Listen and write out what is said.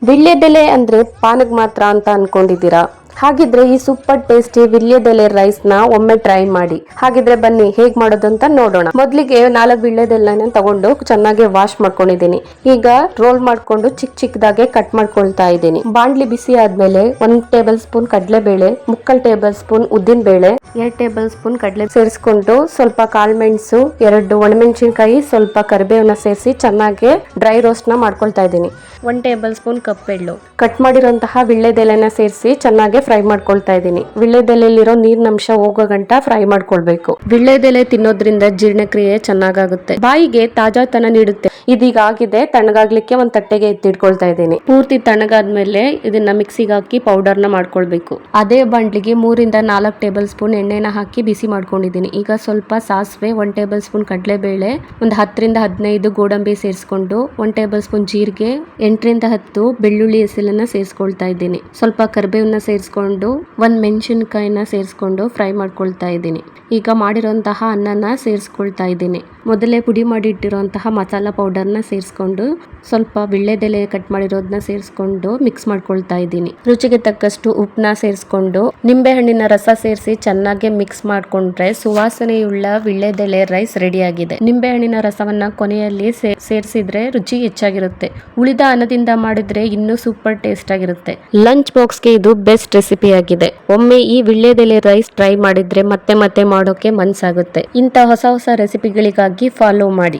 ವೀಳ್ಯದೆಲೆ ಅಂದ್ರೆ ಪಾನಕ್ ಮಾತ್ರ ಅಂತ ಅನ್ಕೊಂಡಿದ್ದೀರಾ? ಹಾಗಿದ್ರೆ ಈ ಸೂಪರ್ ಟೇಸ್ಟಿ ವೀಳ್ಯದೆಲೆ ರೈಸ್ ನ ಒಮ್ಮೆ ಟ್ರೈ ಮಾಡಿ. ಹಾಗಿದ್ರೆ ಬನ್ನಿ ಹೇಗ್ ಮಾಡೋದು ಅಂತ ನೋಡೋಣ. ಮೊದ್ಲಿಗೆ 4 ವೀಳ್ಯದೆಲೆನ ತಗೊಂಡು ಚೆನ್ನಾಗಿ ವಾಶ್ ಮಾಡ್ಕೊಂಡಿದ್ದೀನಿ. ಈಗ ರೋಲ್ ಮಾಡ್ಕೊಂಡು ಚಿಕ್ಕದಾಗೆ ಕಟ್ ಮಾಡ್ಕೊಳ್ತಾ ಇದ್ದೀನಿ. ಬಾಂಡ್ಲಿ ಬಿಸಿ ಆದ್ಮೇಲೆ 1 ಟೇಬಲ್ ಸ್ಪೂನ್ ಕಡಲೆಬೇಳೆ, 3/4 ಟೇಬಲ್ ಸ್ಪೂನ್ ಉದ್ದಿನ ಬೇಳೆ, 2 ಟೇಬಲ್ ಸ್ಪೂನ್ ಕಡಲೆ ಸೇರಿಸ್ಕೊಂಡು ಸ್ವಲ್ಪ ಕಾಳುಮೆಣಸು, 2 ಒಣಮೆಣಸಿನಕಾಯಿ, ಸ್ವಲ್ಪ ಕರಿಬೇವನ್ನ ಸೇರಿಸಿ ಚೆನ್ನಾಗಿ ಡ್ರೈ ರೋಸ್ಟ್ ನ ಮಾಡ್ಕೊಳ್ತಾ ಇದ್ದೀನಿ. 1 ಟೇಬಲ್ ಸ್ಪೂನ್ ಕಪ್ಪೆಳ್ಳು, ಕಟ್ ಮಾಡಿರುವಂತಹ ವೀಳ್ಯದೆಲೆನ ಸೇರಿಸಿ ಚೆನ್ನಾಗಿ ಫ್ರೈ ಮಾಡ್ಕೊಳ್ತಾ ಇದ್ದೀನಿ. ವೀಳ್ಯದೆಲೆಯಲ್ಲಿರೋ ನೀರಿನಂಶ ಹೋಗೋ ಗಂಟ ಫ್ರೈ ಮಾಡ್ಕೊಳ್ಬೇಕು. ವೀಳ್ಯದೆಲೆ ತಿನ್ನೋದ್ರಿಂದ ಜೀರ್ಣಕ್ರಿಯೆ ಚೆನ್ನಾಗಾಗುತ್ತೆ, ಬಾಯಿಗೆ ತಾಜಾತನ ನೀಡುತ್ತೆ. ಇದೀಗ ಆಗಿದೆ, ತಣ್ಣಗಾಗ್ಲಿಕ್ಕೆ ಒಂದ್ ತಟ್ಟೆಗೆ ಎತ್ತಿಟ್ಕೊಳ್ತಾ ಇದ್ದೀನಿ. ಪೂರ್ತಿ ತಣ್ಣಗಾದ್ಮೇಲೆ ಇದನ್ನ ಮಿಕ್ಸಿಗೆ ಹಾಕಿ ಪೌಡರ್ ನ ಮಾಡ್ಕೊಳ್ಬೇಕು. ಅದೇ ಬಾಂಡ್ಲಿಗೆ 3 ಇಂದ 4 ಟೇಬಲ್ ಸ್ಪೂನ್ ಎಣ್ಣೆನ ಹಾಕಿ ಬಿಸಿ ಮಾಡ್ಕೊಂಡಿದ್ದೀನಿ. ಈಗ ಸ್ವಲ್ಪ ಸಾಸಿವೆ, 1 ಟೇಬಲ್ ಸ್ಪೂನ್ ಕಡಲೆಬೇಳೆ, ಒಂದು 10 ರಿಂದ 15 ಗೋಡಂಬಿ ಸೇರಿಸ್ಕೊಂಡು, 1 ಟೇಬಲ್ ಸ್ಪೂನ್ ಜೀರಿಗೆ, 8 ರಿಂದ 10 ಬೆಳ್ಳುಳ್ಳಿ ಎಸಲನ್ನ ಸೇರಿಸ್ಕೊಳ್ತಾ ಇದ್ದೀನಿ. ಸ್ವಲ್ಪ ಕರಿಬೇವನ್ನ ಸೇರಿಸ್ಕೊಂಡು 1 ಮೆಣಸಿನಕಾಯಿನ ಸೇರಿಸ್ಕೊಂಡು ಫ್ರೈ ಮಾಡ್ಕೊಳ್ತಾ ಇದ್ದೀನಿ. ಈಗ ಮಾಡಿರುವಂತಹ ಅನ್ನನ ಸೇರಿಸ್ಕೊಳ್ತಾ ಇದ್ದೀನಿ. ಮೊದಲೇ ಪುಡಿ ಮಾಡಿ ಇಟ್ಟಿರುವಂತಹ ಮಸಾಲಾ ಪೌಡರ್ನ ಸೇರಿಸ್ಕೊಂಡು ಸ್ವಲ್ಪ ವೀಳ್ಯದೆಲೆ ಕಟ್ ಮಾಡಿರೋದನ್ನ ಸೇರಿಸ್ಕೊಂಡು ಮಿಕ್ಸ್ ಮಾಡ್ಕೊಳ್ತಾ ಇದ್ದೀನಿ. ರುಚಿಗೆ ತಕ್ಕಷ್ಟು ಉಪ್ಪನ್ನ ಸೇರಿಸ್ಕೊಂಡು ನಿಂಬೆ ಹಣ್ಣಿನ ರಸ ಸೇರಿಸಿ ಚೆನ್ನಾಗಿ ಮಿಕ್ಸ್ ಮಾಡ್ಕೊಂಡ್ರೆ ಸುವಾಸನೆಯುಳ್ಳ ವೀಳ್ಯದೆಲೆ ರೈಸ್ ರೆಡಿ ಆಗಿದೆ. ನಿಂಬೆ ಹಣ್ಣಿನ ರಸವನ್ನ ಕೊನೆಯಲ್ಲಿ ಸೇರಿಸಿದ್ರೆ ರುಚಿ ಹೆಚ್ಚಾಗಿರುತ್ತೆ. ಉಳಿದ ಅನ್ನದಿಂದ ಮಾಡಿದ್ರೆ ಇನ್ನೂ ಸೂಪರ್ ಟೇಸ್ಟ್ ಆಗಿರುತ್ತೆ. ಲಂಚ್ ಬಾಕ್ಸ್ಗೆ ಇದು ಬೆಸ್ಟ್ ರೆಸಿಪಿ ಆಗಿದೆ. ಒಮ್ಮೆ ಈ ವೀಳ್ಯದೆಲೆ ರೈಸ್ ಟ್ರೈ ಮಾಡಿದ್ರೆ ಮತ್ತೆ ಮತ್ತೆ ಮಾಡೋಕೆ ಮನ್ಸಾಗುತ್ತೆ. ಇಂಥ ಹೊಸ ರೆಸಿಪಿಗಳಿಗಾಗಿ ಫಾಲೋ ಮಾಡಿ.